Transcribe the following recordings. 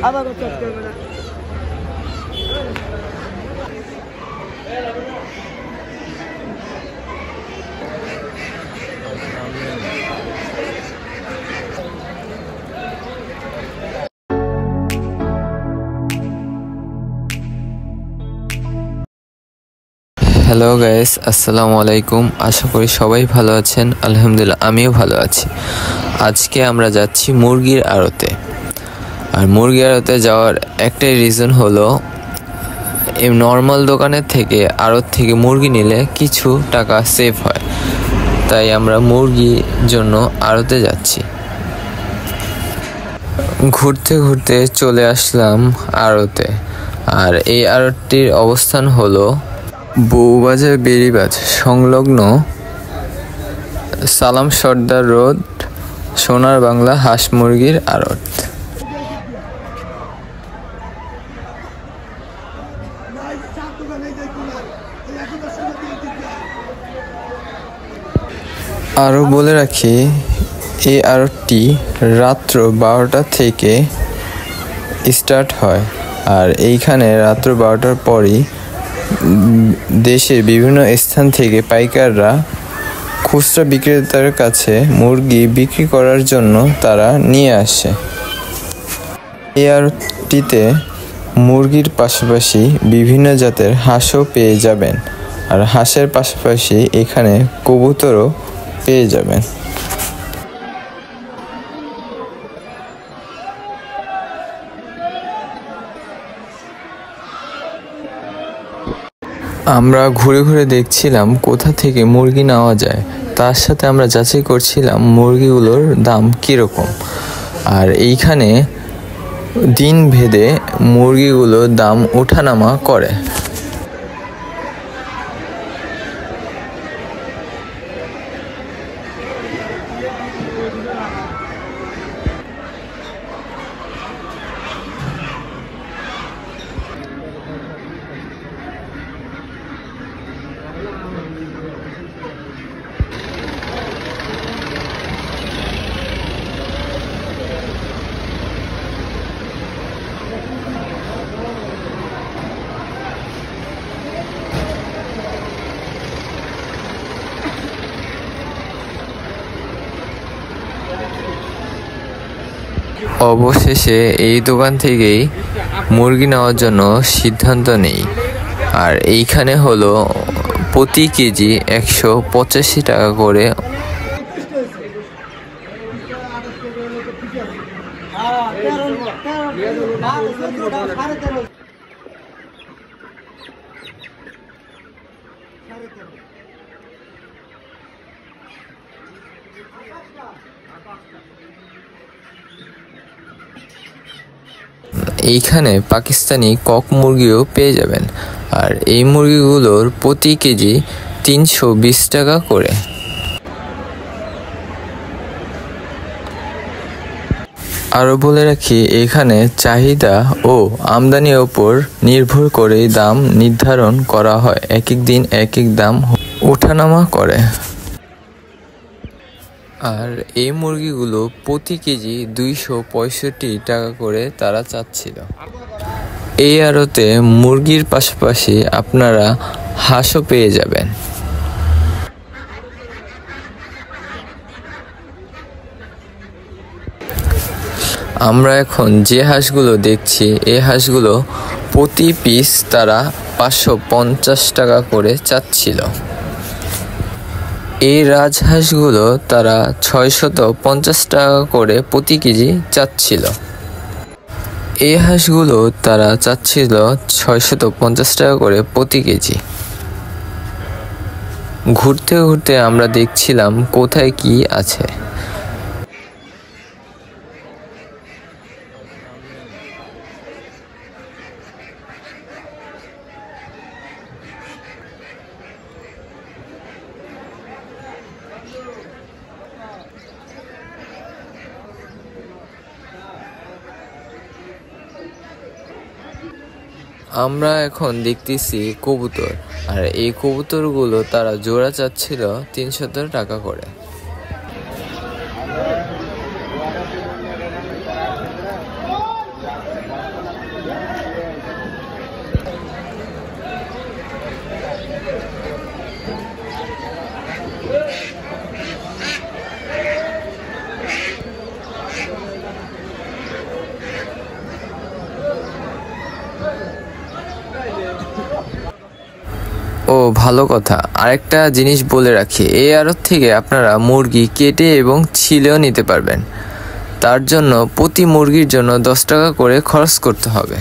আবার চট করবে না। হ্যালো গাইস, আসসালামু আলাইকুম। আশা করি সবাই ভালো আছেন। আলহামদুলিল্লাহ, আমিও ভালো আছি। আজকে আমরা যাচ্ছি মুরগির আড়তে। আর মুরগির আড়তে যাওয়ার একটাই রিজন হলো, এই নর্মাল দোকানের থেকে আড়ত থেকে মুরগি নিলে কিছু টাকা সেভ হয়, তাই আমরা মুরগির জন্য আড়তে যাচ্ছি। ঘুরতে ঘুরতে চলে আসলাম আড়তে। আর এই আড়তটির অবস্থান হলো বউবাজার বেড়িবাঁধ সংলগ্ন সালাম সর্দার রোড, সোনার বাংলা হাঁস মুরগির আড়ত। আরও বলে রাখি, এই আড়তটি রাত্র 12টা থেকে স্টার্ট হয়। আর এইখানে রাত্র 12টার পরই দেশের বিভিন্ন স্থান থেকে পাইকাররা খুচরা বিক্রেতার কাছে মুরগি বিক্রি করার জন্য তারা নিয়ে আসে। এই আড়তটিতে মুরগির পাশাপাশি বিভিন্ন জাতের হাঁসও পেয়ে যাবেন। আর হাঁসের পাশাপাশি এখানে কবুতরও পেয়ে যাবেন। আমরা ঘুরে ঘুরে দেখছিলাম কোথা থেকে মুরগি নেওয়া যায়, তার সাথে আমরা যাচাই করছিলাম মুরগিগুলোর দাম কীরকম। আর এইখানে দিন ভেদে মুরগিগুলোর দাম ওঠানামা করে। অবশেষে এই দোকান থেকেই মুরগি নেওয়ার জন্য সিদ্ধান্ত নেই। আর এইখানে হলো প্রতি কেজি 185 টাকা করে। এইখানে পাকিস্তানি কক মুরগিও পেয়ে যাবেন। আর এই মুরগিগুলোর প্রতি কেজি 320 টাকা করে। আরও বলে রাখি, এখানে চাহিদা ও আমদানির ওপর নির্ভর করে দাম নির্ধারণ করা হয়। এক এক দিন এক এক দাম ওঠানামা করে। আর এই মুরগিগুলো প্রতি কেজি 265 টাকা করে তারা চাচ্ছিল। এই আড়তে মুরগির পাশাপাশি আপনারা হাঁসও পেয়ে যাবেন। আমরা এখন যে হাঁসগুলো দেখছি, এই হাঁসগুলো প্রতি পিস তারা 550 টাকা করে চাচ্ছিল। এই রাজহাঁসগুলো তারা 650 টাকা করে প্রতি কেজি চাচ্ছিল। এই হাঁসগুলো তারা চাচ্ছিল 650 টাকা করে প্রতি কেজি। ঘুরতে ঘুরতে আমরা দেখছিলাম কোথায় কি আছে। আমরা এখন দেখতেছি কবুতর। আর এই কবুতরগুলো তারা জোড়া চাচ্ছিল 300 টাকা করে। ও ভালো কথা, আরেকটা জিনিস বলে রাখি, এই আড়ত থেকে আপনারা মুরগি কেটে এবং ছিলেও নিতে পারবেন। তার জন্য প্রতি মুরগির জন্য 10 টাকা করে খরচ করতে হবে।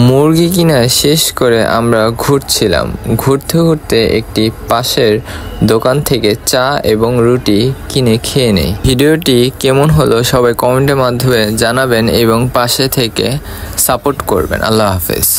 মুরগি কিনা শেষ করে আমরা ঘুরছিলাম। ঘুরতে ঘুরতে একটি পাশের দোকান থেকে চা এবং রুটি কিনে খেয়ে নেই। ভিডিওটি কেমন হলো সবাই কমেন্টের মাধ্যমে জানাবেন এবং পাশে থেকে সাপোর্ট করবেন। আল্লাহ হাফেজ।